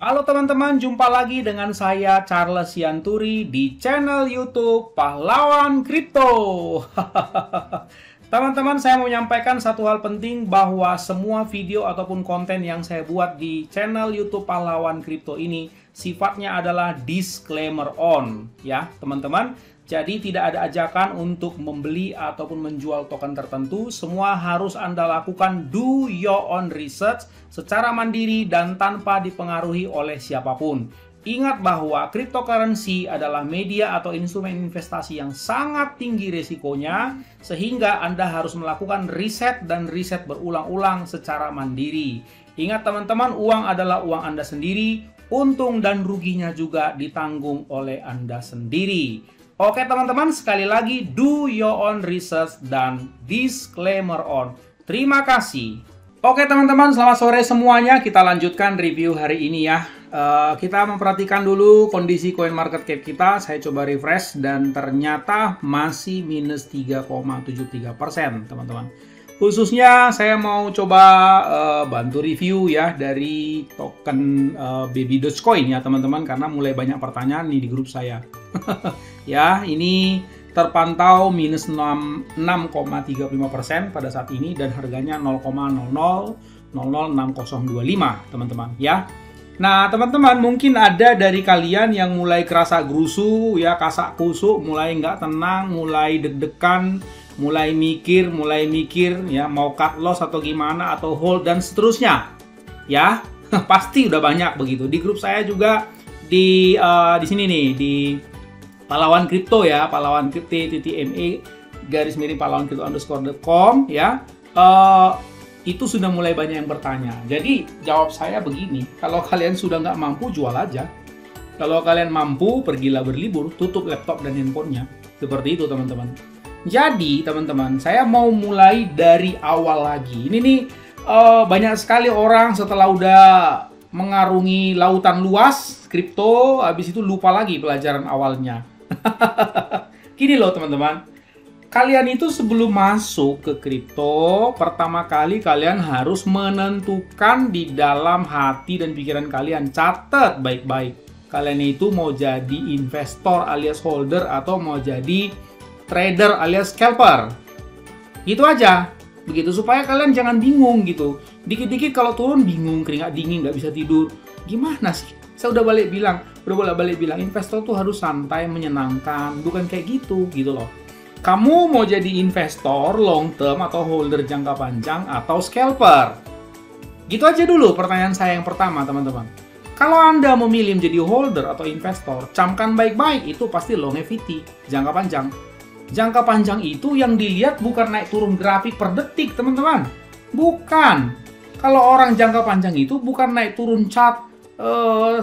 Halo teman-teman, jumpa lagi dengan saya Charles Sianturi di channel YouTube Pahlawan Kripto. Teman-teman, saya mau menyampaikan satu hal penting bahwa semua video ataupun konten yang saya buat di channel YouTube Pahlawan Kripto ini sifatnya adalah disclaimer on, ya teman-teman. Jadi tidak ada ajakan untuk membeli ataupun menjual token tertentu. Semua harus Anda lakukan do your own research secara mandiri dan tanpa dipengaruhi oleh siapapun. Ingat bahwa cryptocurrency adalah media atau instrumen investasi yang sangat tinggi risikonya, sehingga Anda harus melakukan riset dan riset berulang-ulang secara mandiri. Ingat teman-teman, uang adalah uang Anda sendiri, untung dan ruginya juga ditanggung oleh Anda sendiri. Oke teman-teman, sekali lagi do your own research dan disclaimer on. Terima kasih. Oke teman-teman, selamat sore semuanya. Kita lanjutkan review hari ini ya. Kita memperhatikan dulu kondisi coin market cap kita. Saya coba refresh dan ternyata masih minus 3,73% teman-teman. Khususnya saya mau coba bantu review ya dari token Baby Dogecoin ya teman-teman, karena mulai banyak pertanyaan nih di grup saya. Ya, ini terpantau minus 6,35% pada saat ini dan harganya 0,00006025 teman-teman ya. Nah teman-teman, mungkin ada dari kalian yang mulai kerasa gerusu ya, kasak kusuk, mulai nggak tenang, mulai deg-degan, mulai mikir ya mau cut loss atau gimana atau hold dan seterusnya ya. Pasti udah banyak begitu di grup saya juga di sini nih di Pahlawan Kripto ya, Pahlawan Kripto _pahlawankripto_com ya. Itu sudah mulai banyak yang bertanya. Jadi jawab saya begini, kalau kalian sudah nggak mampu jual aja. Kalau kalian mampu pergilah berlibur, tutup laptop dan handphonenya. Seperti itu teman-teman. Jadi teman-teman, saya mau mulai dari awal lagi. Ini nih banyak sekali orang setelah udah mengarungi lautan luas kripto, habis itu lupa lagi pelajaran awalnya. Gini loh teman-teman, kalian itu sebelum masuk ke kripto, pertama kali kalian harus menentukan di dalam hati dan pikiran kalian. Catat baik-baik, kalian itu mau jadi investor alias holder atau mau jadi trader alias scalper. Gitu aja, begitu supaya kalian jangan bingung gitu. Dikit-dikit kalau turun bingung, keringat dingin, nggak bisa tidur. Gimana sih? Saya udah balik bilang, investor tuh harus santai, menyenangkan, bukan kayak gitu loh. Kamu mau jadi investor long term atau holder jangka panjang atau scalper? Gitu aja dulu pertanyaan saya yang pertama, teman-teman. Kalau Anda memilih menjadi holder atau investor, camkan baik-baik, itu pasti longevity, jangka panjang. Jangka panjang itu yang dilihat bukan naik turun grafik per detik, teman-teman. Bukan. Kalau orang jangka panjang itu bukan naik turun chart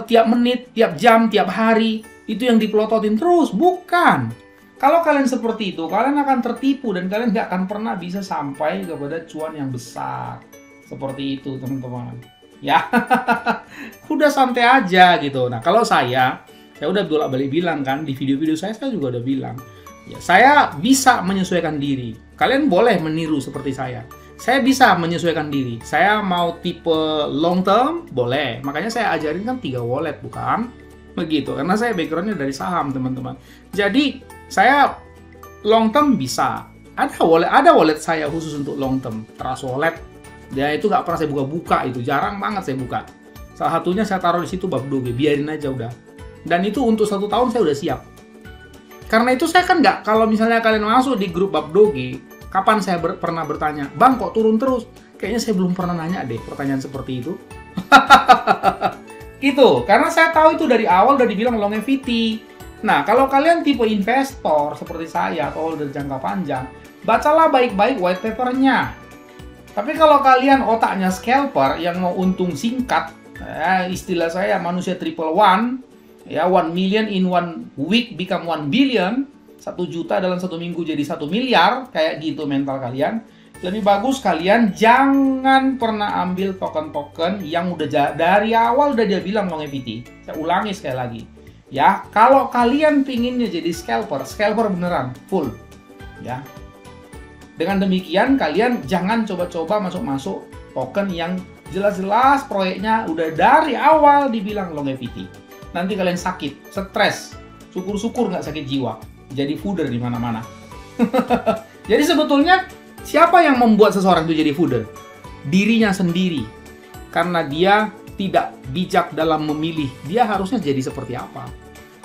tiap menit, tiap jam, tiap hari. Itu yang dipelototin terus. Bukan. Kalau kalian seperti itu, kalian akan tertipu dan kalian nggak akan pernah bisa sampai kepada cuan yang besar. Seperti itu, teman-teman. Ya, udah santai aja gitu. Nah, kalau saya udah bolak-balik bilang kan, di video-video saya juga udah bilang. Ya, saya bisa menyesuaikan diri. Kalian boleh meniru seperti saya. Saya bisa menyesuaikan diri. Saya mau tipe long term, boleh. Makanya saya ajarin kan 3 wallet, bukan? Begitu. Karena saya backgroundnya dari saham, teman-teman. Jadi, saya long term bisa. Ada wallet saya khusus untuk long term. Trust Wallet. Ya, itu nggak pernah saya buka-buka. Itu jarang banget saya buka. Salah satunya saya taruh di situ bab doge. Biarin aja udah. Dan itu untuk 1 tahun saya udah siap. Karena itu saya kan nggak, kalau misalnya kalian masuk di grup bab doge, kapan saya pernah bertanya, Bang kok turun terus? Kayaknya saya belum pernah nanya deh pertanyaan seperti itu. Gitu, karena saya tahu itu dari awal udah dibilang longevity. Nah, kalau kalian tipe investor seperti saya atau holder jangka panjang, bacalah baik-baik white papernya. Tapi kalau kalian otaknya scalper yang mau untung singkat, istilah saya manusia triple one, ya 1 million in 1 week become 1 billion, 1 juta dalam 1 minggu jadi 1 miliar, kayak gitu mental kalian. Lebih bagus kalian jangan pernah ambil token-token yang udah dari awal udah dia bilang longevity. Saya ulangi sekali lagi. Ya, kalau kalian pinginnya jadi scalper beneran, full. Ya. Dengan demikian kalian jangan coba-coba masuk-masuk token yang Jelas-jelas proyeknya udah dari awal dibilang longevity. Nanti kalian sakit, stres, syukur-syukur nggak sakit jiwa. Jadi fooder di mana-mana. Jadi sebetulnya siapa yang membuat seseorang itu jadi fooder? Dirinya sendiri. Karena dia tidak bijak dalam memilih. Dia harusnya jadi seperti apa.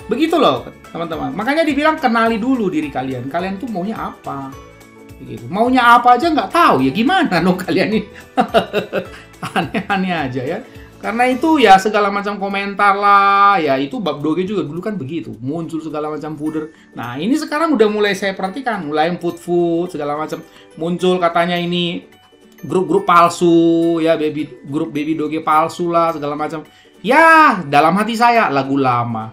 Begitu loh teman-teman. Makanya dibilang kenali dulu diri kalian. Kalian tuh maunya apa? Begitu. Maunya apa aja nggak tahu ya gimana dong kalian ini. Aneh-aneh aja ya. Karena itu ya segala macam komentar lah, ya itu bab doge juga dulu kan begitu, muncul segala macam fooder. Nah ini sekarang udah mulai saya perhatikan, mulai food segala macam muncul katanya ini grup-grup palsu, ya grup baby doge palsu lah segala macam. Ya dalam hati saya lagu lama,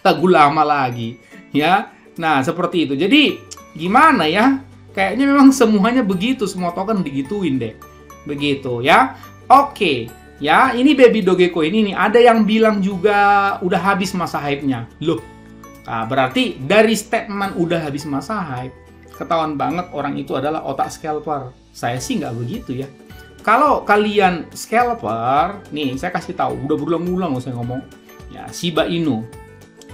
lagu lama lagi, ya. Nah seperti itu. Jadi gimana ya? Kayaknya memang semuanya begitu, semua token digituin deh, begitu ya. Oke. Ya, ini Baby Dogecoin ini ada yang bilang juga udah habis masa hype-nya. Loh, nah, berarti dari statement udah habis masa hype, ketahuan banget orang itu adalah otak scalper. Saya sih nggak begitu ya. Kalau kalian scalper, nih saya kasih tahu, udah berulang-ulang saya ngomong. Ya, Shiba Inu.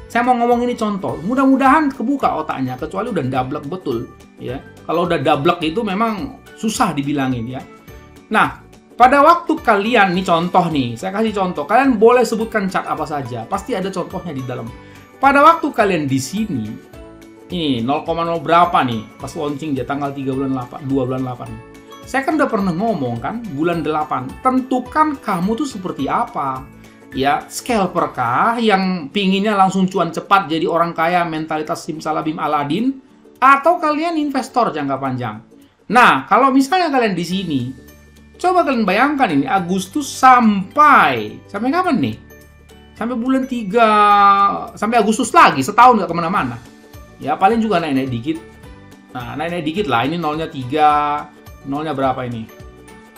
Saya mau ngomong ini contoh, mudah-mudahan kebuka otaknya, kecuali udah dablek betul. Ya, kalau udah dablek itu memang susah dibilangin ya. Nah, pada waktu kalian, nih contoh nih, saya kasih contoh. Kalian boleh sebutkan chart apa saja, pasti ada contohnya di dalam. Pada waktu kalian di sini, ini 0,0 berapa nih, pas launching dia tanggal 3 bulan 8, 2 bulan 8. Saya kan udah pernah ngomong kan, bulan 8, tentukan kamu tuh seperti apa. Ya, scalper kah yang pinginnya langsung cuan cepat jadi orang kaya mentalitas simsalabim Aladin, atau kalian investor jangka panjang. Nah, kalau misalnya kalian di sini, coba kalian bayangkan ini, Agustus sampai kapan nih? Sampai bulan 3, sampai Agustus lagi, setahun nggak kemana-mana. Ya paling juga naik-naik dikit. Nah, naik-naik dikit lah, ini nolnya 3, nolnya berapa ini?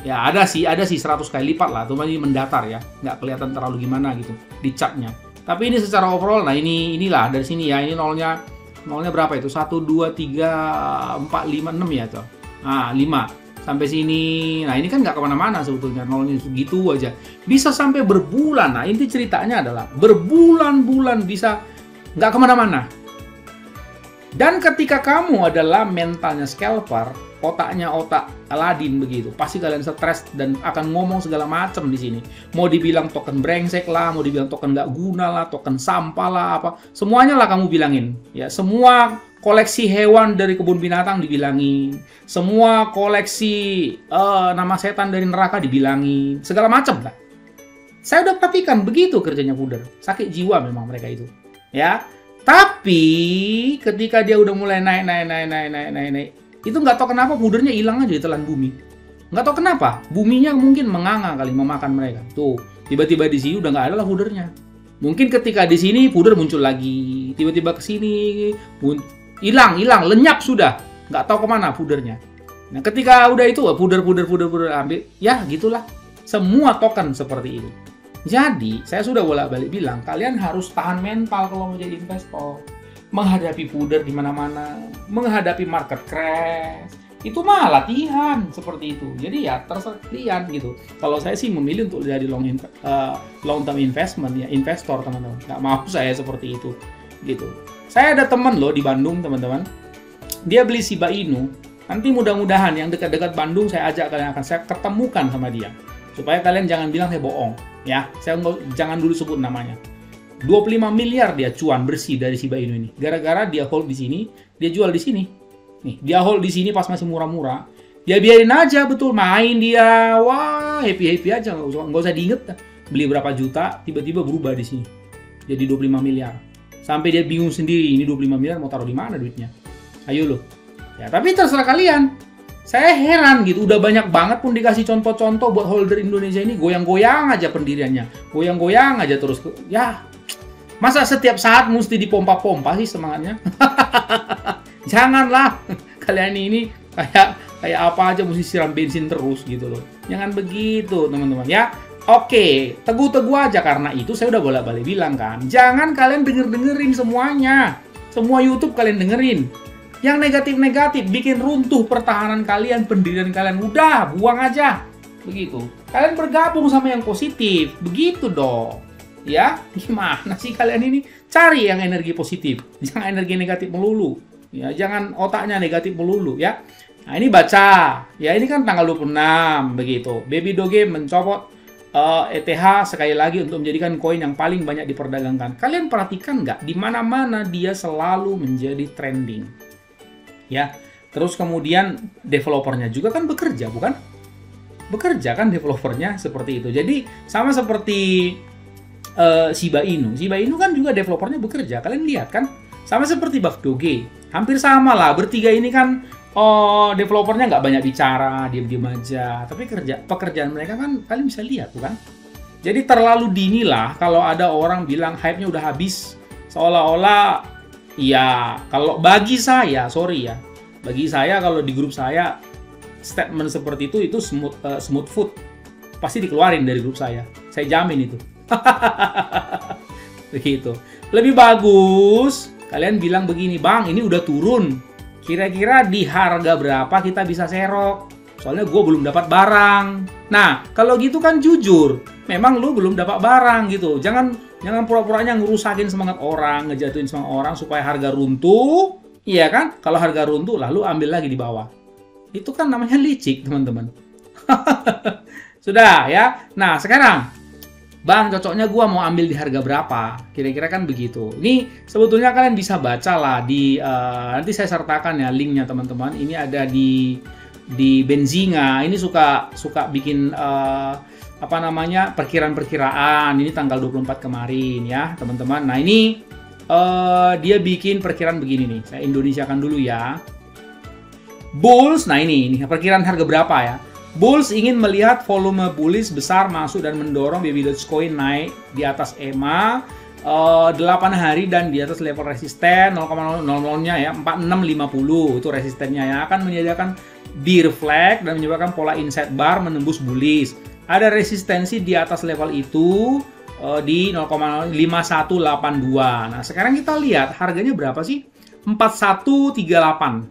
Ya ada sih 100 kali lipat lah, cuma ini mendatar ya, nggak kelihatan terlalu gimana gitu di chartnya. Tapi ini secara overall, nah inilah dari sini ya, ini nolnya berapa itu? 1, 2, 3, 4, 5, 6 ya tuh. Nah 5. Sampai sini, nah ini kan nggak kemana-mana sebetulnya, nolnya segitu aja. Bisa sampai berbulan, nah inti ceritanya adalah berbulan-bulan bisa nggak kemana-mana. Dan ketika kamu adalah mentalnya scalper, otaknya otak Aladin begitu, pasti kalian stres dan akan ngomong segala macam di sini. Mau dibilang token brengsek lah, mau dibilang token nggak guna lah, token sampah lah, apa, semuanya lah kamu bilangin. Ya semua koleksi hewan dari kebun binatang dibilangin, semua koleksi nama setan dari neraka dibilangin, segala macam lah. Saya udah perhatikan begitu kerjanya fooder, sakit jiwa memang mereka itu, ya. Tapi ketika dia udah mulai naik, itu nggak tahu kenapa foodernya hilang aja di telan bumi. Nggak tahu kenapa, buminya mungkin menganga kali memakan mereka. Tuh, tiba-tiba di sini udah nggak ada lah foodernya. Mungkin ketika di sini fooder muncul lagi, tiba-tiba ke sini hilang, lenyap sudah, nggak tahu kemana foodernya. Nah, ketika udah itu fooder ambil, ya gitulah. Semua token seperti itu. Jadi, saya sudah bolak-balik bilang, kalian harus tahan mental kalau mau jadi investor. Menghadapi fooder di mana-mana, menghadapi market crash, itu mah latihan seperti itu. Jadi ya terserah kalian gitu. Kalau saya sih memilih untuk jadi long term investment ya, investor teman-teman. Nggak mau saya seperti itu gitu. Saya ada teman loh di Bandung teman-teman. Dia beli Shiba Inu. Nanti mudah-mudahan yang dekat-dekat Bandung saya ajak kalian, akan saya ketemukan sama dia. Supaya kalian jangan bilang saya bohong ya. Saya jangan dulu sebut namanya. 25 miliar dia cuan bersih dari Shiba Inu ini. Gara-gara dia hold di sini, dia jual di sini. Nih, dia hold di sini pas masih murah-murah. Dia biarin aja betul, main dia. Wah, happy-happy aja, nggak usah diinget. Beli berapa juta, tiba-tiba berubah di sini. Jadi 25 miliar. Sampai dia bingung sendiri, ini 25 miliar mau taruh di mana duitnya? Ayo loh. Ya, tapi terserah kalian. Saya heran gitu, udah banyak banget pun dikasih contoh-contoh buat holder Indonesia ini, goyang-goyang aja pendiriannya. Goyang-goyang aja terus. Ya, masa setiap saat mesti dipompa-pompa sih semangatnya? Janganlah. Kalian ini kayak apa aja mesti siram bensin terus gitu loh. Jangan begitu, teman-teman ya. Oke, teguh-teguh aja, karena itu saya udah bolak-balik bilang kan. Jangan kalian dengerin semuanya. Semua YouTube kalian dengerin. Yang negatif-negatif bikin runtuh pertahanan kalian, pendirian kalian. Udah, buang aja. Begitu. Kalian bergabung sama yang positif. Begitu dong. Ya, gimana sih kalian ini? Cari yang energi positif. Jangan energi negatif melulu. Ya, jangan otaknya negatif melulu ya. Nah, ini baca. Ya, ini kan tanggal 26 begitu. Baby Doge mencopot ETH sekali lagi untuk menjadikan koin yang paling banyak diperdagangkan. Kalian perhatikan nggak? Di mana-mana dia selalu menjadi trending. Ya. Terus kemudian developernya juga kan bekerja, bukan? Bekerja kan developernya seperti itu. Jadi sama seperti Shiba Inu. Shiba Inu kan juga developernya bekerja. Kalian lihat kan? Sama seperti Buff Doge. Hampir sama lah. Bertiga ini kan developernya nggak banyak bicara, diam-diam aja. Tapi pekerjaan mereka kan kalian bisa lihat, bukan? Jadi terlalu dini lah kalau ada orang bilang hype-nya udah habis. Seolah-olah, ya kalau bagi saya, sorry ya. Bagi saya kalau di grup saya statement seperti itu smooth food pasti dikeluarin dari grup saya. Saya jamin itu. Begitu. Lebih bagus kalian bilang begini, "Bang, ini udah turun. Kira-kira di harga berapa kita bisa serok? Soalnya gue belum dapat barang." Nah, kalau gitu kan jujur. Memang lu belum dapat barang gitu. Jangan pura-puranya ngerusakin semangat orang, ngejatuhin semangat orang supaya harga runtuh. Iya kan? Kalau harga runtuh, lalu ambil lagi di bawah. Itu kan namanya licik, teman-teman. Sudah ya. Nah, sekarang, "Bang, cocoknya gua mau ambil di harga berapa?" Kira-kira kan begitu. Ini sebetulnya kalian bisa baca lah di nanti saya sertakan ya linknya, teman-teman. Ini ada di Benzinga. Ini suka bikin perkiraan-perkiraan. Ini tanggal 24 kemarin ya, teman-teman. Nah, ini dia bikin perkiraan begini nih. Saya Indonesiakan dulu ya. Bulls, nah ini perkiraan harga berapa ya. Bulls ingin melihat volume bullish besar masuk dan mendorong Baby Dogecoin naik di atas EMA 8 hari dan di atas level resisten 0,00-nya ya 4650 itu resistennya ya, akan menyediakan bear flag dan menyebabkan pola inside bar menembus bullish. Ada resistensi di atas level itu di 0,5182. Nah, sekarang kita lihat harganya berapa sih? 4138.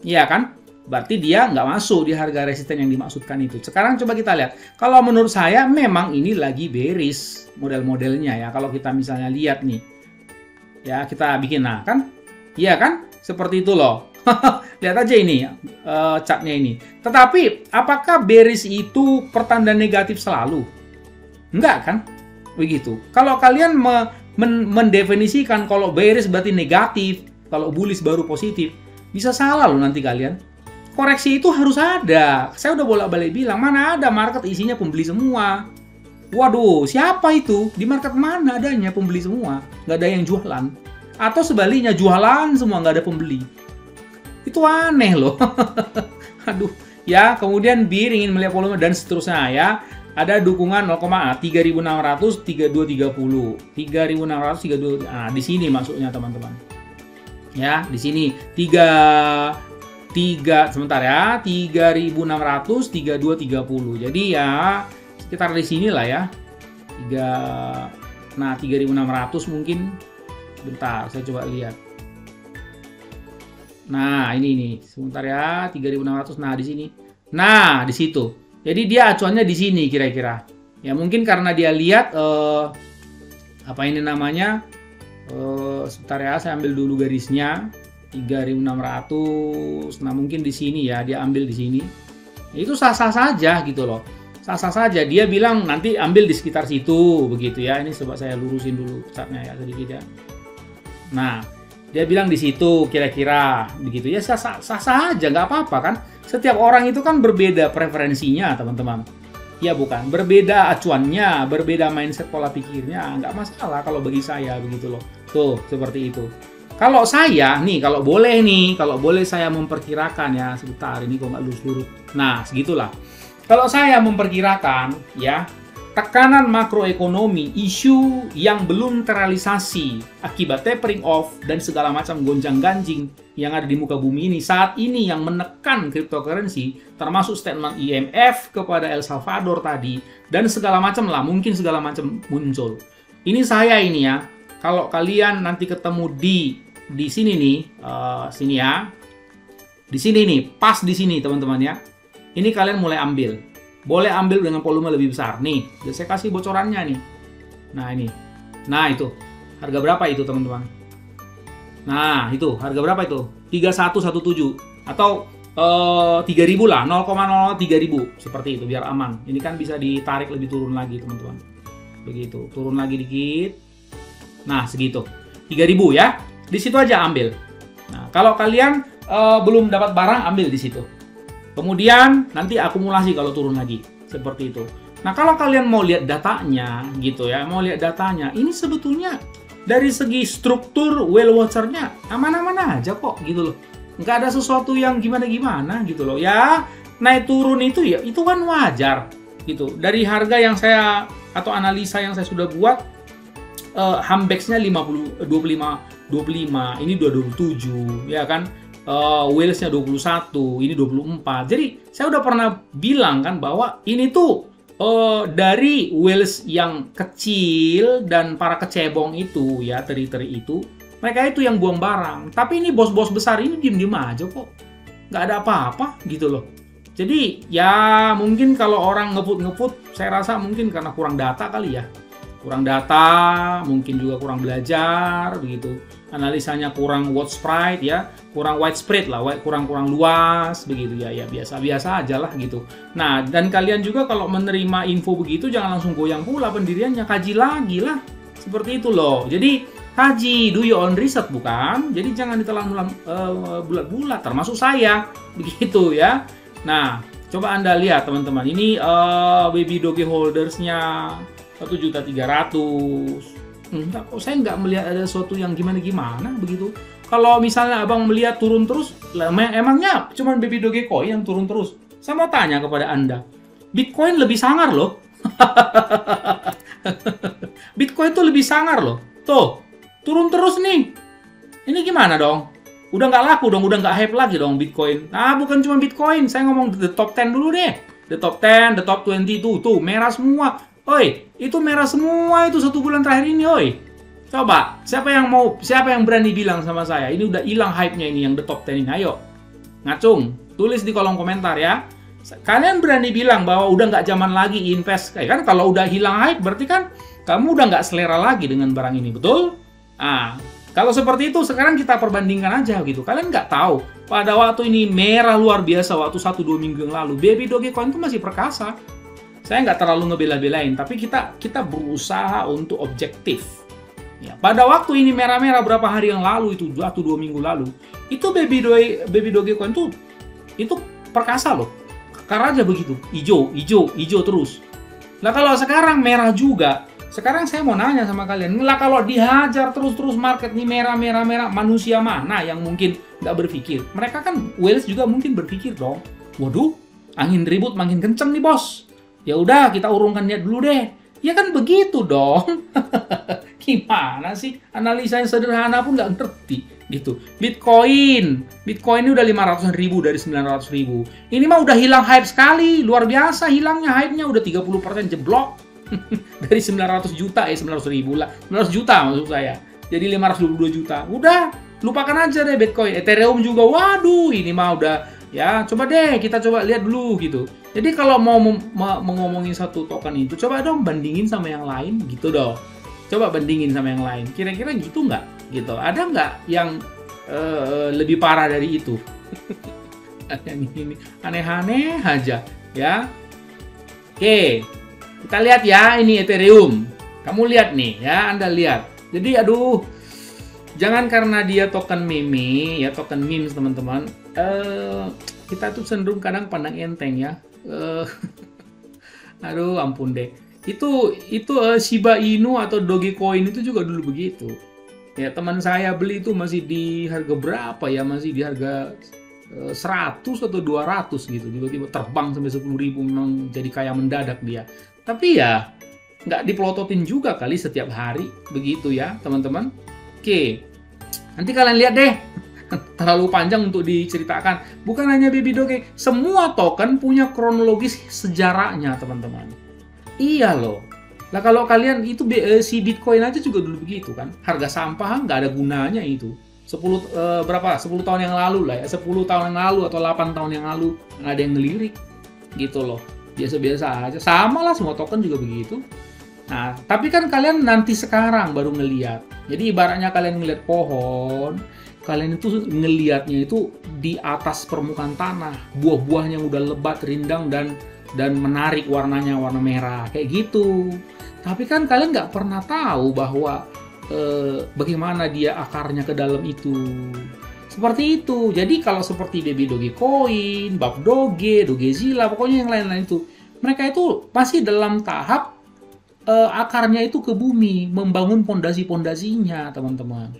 Iya kan? Berarti dia nggak masuk di harga resisten yang dimaksudkan itu. Sekarang coba kita lihat. Kalau menurut saya memang ini lagi bearish model-modelnya ya. Kalau kita misalnya lihat nih. Ya, kita bikin. Nah, kan? Iya kan? Seperti itu loh. Lihat aja ini chartnya ini. Tetapi, apakah bearish itu pertanda negatif selalu? Enggak kan? Begitu. Kalau kalian mendefinisikan kalau bearish berarti negatif, kalau bullish baru positif, bisa salah loh nanti kalian. Koreksi itu harus ada. Saya udah bolak-balik bilang, mana ada market isinya pembeli semua. Waduh, siapa itu? Di market mana adanya pembeli semua? Nggak ada yang jualan. Atau sebaliknya, jualan semua, nggak ada pembeli. Itu aneh loh. Aduh. Ya, kemudian BIR ingin melihat volume dan seterusnya ya. Ada dukungan 0,3600 3230. 3600 32. Nah, di sini masuknya teman-teman. Ya, di sini 3600 3230. Jadi ya sekitar di sini lah ya. 3600 mungkin. Bentar, saya coba lihat. Nah, ini nih. Sebentar ya, 3600. Nah, di sini. Nah, di situ. Jadi dia acuannya di sini kira-kira. Ya mungkin karena dia lihat apa ini namanya? Sebentar ya, saya ambil dulu garisnya. 3600. Nah, mungkin di sini ya, dia ambil di sini. Itu sah-sah saja gitu loh. Sah-sah saja. Dia bilang nanti ambil di sekitar situ begitu ya. Ini coba saya lurusin dulu chartnya ya sedikit ya. Nah, dia bilang di situ kira-kira begitu ya, sah-sah aja, nggak apa-apa kan. Setiap orang itu kan berbeda preferensinya teman-teman. Ya bukan, berbeda acuannya, berbeda mindset pola pikirnya, nggak masalah kalau bagi saya begitu loh. Tuh, seperti itu. Kalau saya nih, kalau boleh saya memperkirakan ya, sebentar ini kok nggak lurus-lurus. Nah, segitulah. Kalau saya memperkirakan ya, tekanan makroekonomi, isu yang belum terrealisasi akibat tapering off dan segala macam gonjang-ganjing yang ada di muka bumi ini saat ini yang menekan cryptocurrency, termasuk statement IMF kepada El Salvador tadi dan segala macam lah, mungkin segala macam muncul. Ini saya ini ya, kalau kalian nanti ketemu di sini nih, sini ya, di sini nih, pas di sini teman-teman ya, ini kalian mulai ambil. boleh ambil dengan volume lebih besar. Nih, udah saya kasih bocorannya nih. Nah, ini. Nah, itu. Harga berapa itu, teman-teman? Nah, itu. Harga berapa itu? 3117 atau 3.000 lah, 0,03.000 seperti itu biar aman. Ini kan bisa ditarik lebih turun lagi, teman-teman. Begitu, turun lagi dikit. Nah, segitu. 3.000 ya. Di situ aja ambil. Nah, kalau kalian belum dapat barang, ambil di situ. Kemudian nanti akumulasi kalau turun lagi, seperti itu. Nah, kalau kalian mau lihat datanya gitu ya, ini sebetulnya dari segi struktur whale watcher-nya aman-aman aja kok gitu loh. Nggak ada sesuatu yang gimana-gimana gitu loh. Ya, naik turun itu ya, itu kan wajar gitu. Dari harga yang saya atau analisa yang saya sudah buat, Humbex-nya 25, ini 227, ya kan? Whales-nya 21, ini 24. Jadi, saya udah pernah bilang kan bahwa ini tuh dari whales yang kecil dan para kecebong itu ya, teri-teri itu, mereka itu yang buang barang. Tapi ini bos-bos besar ini diem-diem aja kok. Nggak ada apa-apa gitu loh. Jadi ya mungkin kalau orang nge-put, saya rasa mungkin karena kurang data kali ya. Kurang data, mungkin juga kurang belajar begitu. Analisanya kurang widespread ya, kurang widespread lah, kurang luas begitu ya. Ya biasa-biasa aja lah gitu. Nah, dan kalian juga kalau menerima info begitu jangan langsung goyang pula pendiriannya, kaji lagi lah. Seperti itu loh. Jadi kaji, do your own research bukan? Jadi jangan ditelan bulat-bulat, termasuk saya begitu ya. Nah, coba Anda lihat teman-teman. Ini baby doggy holdersnya 1.300.000. Enggak, kok saya nggak melihat ada sesuatu yang gimana-gimana begitu. Kalau misalnya abang melihat turun terus, emangnya cuma baby doggy coin yang turun terus? Saya mau tanya kepada Anda, Bitcoin lebih sangar loh. Bitcoin tuh lebih sangar loh. Tuh, turun terus nih. Ini gimana dong? Udah nggak laku dong, udah nggak hype lagi dong Bitcoin. Nah, bukan cuma Bitcoin, saya ngomong the top 10 dulu deh. The top 10, the top 20 tuh merah semua. Oi, itu merah semua itu 1 bulan terakhir ini, oi. Coba, siapa yang berani bilang sama saya, ini udah hilang hype-nya ini yang the top 10 ini, ayo. Ngacung, tulis di kolom komentar ya. Kalian berani bilang bahwa udah nggak zaman lagi invest, kan kalau udah hilang hype berarti kan kamu udah nggak selera lagi dengan barang ini, betul? Ah, kalau seperti itu sekarang kita perbandingkan aja gitu. Kalian nggak tahu, pada waktu ini merah luar biasa waktu 1-2 minggu yang lalu, baby doggy coin itu masih perkasa. Saya nggak terlalu ngebela-belain, tapi kita berusaha untuk objektif. Ya, pada waktu ini merah-merah berapa hari yang lalu itu 1-2 minggu lalu, itu baby doggy coin itu perkasa loh. Karena aja begitu, hijau terus. Nah kalau sekarang merah juga, sekarang saya mau nanya sama kalian, lah kalau dihajar terus market nih merah, manusia mana yang mungkin nggak berpikir? Mereka kan whales juga mungkin berpikir dong. Waduh, angin ribut makin kenceng nih bos. Ya udah kita urungkan niat dulu deh. Ya kan begitu dong. Gimana sih? Analisa yang sederhana pun nggak ngerti gitu. Bitcoin ini udah 500.000 dari 900.000. Ini mah udah hilang hype sekali, luar biasa hilangnya hype-nya udah 30% jeblok. Dari 900 juta 900.000 lah. 900 juta maksud saya. Jadi 522 juta. Udah, lupakan aja deh Bitcoin. Ethereum juga, waduh, ini mah udah ya, coba deh kita coba lihat dulu gitu. Jadi kalau mau ngomongin satu token itu, coba dong bandingin sama yang lain gitu dong. Coba bandingin sama yang lain. Kira-kira gitu nggak? Gitu. Ada nggak yang lebih parah dari itu? Yang ini aneh-aneh aja ya. Oke, kita lihat ya ini Ethereum. Kamu lihat nih ya, Anda lihat. Jadi aduh, jangan karena dia token meme ya, token memes teman-teman. Kita tuh cenderung kadang pandang enteng ya. Aduh ampun deh. Itu Shiba Inu atau Dogecoin itu juga dulu begitu. Ya teman saya beli itu masih di harga berapa ya? Masih di harga 100 atau 200 gitu. Tiba-tiba terbang sampai 10.000, memang jadi kaya mendadak dia. Tapi ya nggak dipelototin juga kali setiap hari begitu ya teman-teman. Oke, nanti kalian lihat deh. Terlalu panjang untuk diceritakan. Bukan hanya baby doggy, semua token punya kronologis sejarahnya teman-teman. Iya loh. Lah kalau kalian itu si Bitcoin aja juga dulu begitu kan. Harga sampah nggak ada gunanya itu. 10 tahun yang lalu lah ya. 10 tahun yang lalu atau 8 tahun yang lalu nggak ada yang ngelirik gitu loh. biasa-biasa aja. Sama lah, semua token juga begitu. Nah, tapi kan kalian nanti sekarang baru ngeliat. Jadi ibaratnya kalian ngeliat pohon, kalian itu ngeliatnya itu di atas permukaan tanah. Buah-buahnya yang udah lebat, rindang, dan menarik warnanya, warna merah. Kayak gitu. Tapi kan kalian nggak pernah tahu bahwa bagaimana dia akarnya ke dalam itu. Seperti itu. Jadi kalau seperti Baby Dogecoin, Bab Doge, Dogezilla, pokoknya yang lain-lain itu, mereka itu masih dalam tahap akarnya itu ke bumi, membangun pondasi-pondasinya, teman-teman.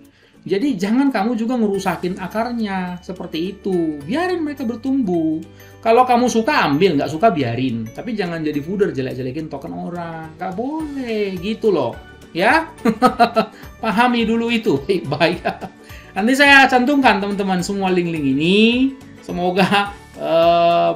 Jadi jangan kamu juga ngerusakin akarnya, seperti itu. Biarin mereka bertumbuh. Kalau kamu suka ambil, nggak suka biarin. Tapi jangan jadi fooder, jelek-jelekin token orang. Nggak boleh, gitu loh. Ya, pahami dulu itu, baik-baik. Nanti saya cantumkan teman-teman semua link-link ini. Semoga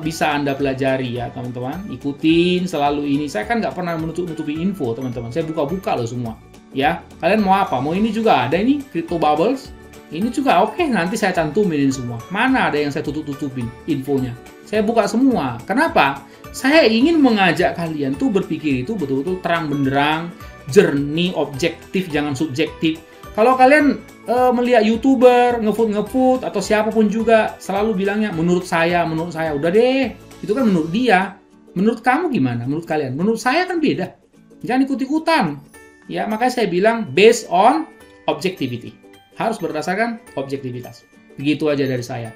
bisa Anda pelajari ya teman-teman. Ikutin selalu ini. Saya kan nggak pernah menutup-nutupi info teman-teman. Saya buka-buka loh semua. Ya, kalian mau apa? Mau ini juga ada ini, Crypto Bubbles. Ini juga oke, nanti saya cantumin semua. Mana ada yang saya tutup-tutupin infonya? Saya buka semua. Kenapa? Saya ingin mengajak kalian tuh berpikir itu betul-betul terang benderang, jernih, objektif, jangan subjektif. Kalau kalian melihat YouTuber, ngefood atau siapapun juga selalu bilangnya menurut saya, udah deh. Itu kan menurut dia. Menurut kamu gimana? Menurut kalian? Menurut saya kan beda. Jangan ikut-ikutan. Ya, makanya saya bilang based on objectivity. Harus berdasarkan objektivitas. Begitu aja dari saya.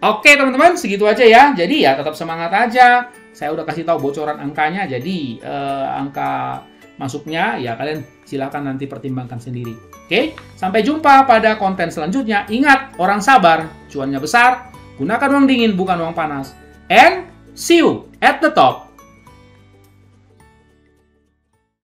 Oke, teman-teman, segitu aja ya. Jadi ya tetap semangat aja. Saya udah kasih tahu bocoran angkanya. Jadi angka masuknya ya kalian silahkan nanti pertimbangkan sendiri. Oke, sampai jumpa pada konten selanjutnya. Ingat, orang sabar, cuannya besar. Gunakan uang dingin, bukan uang panas. And see you at the top.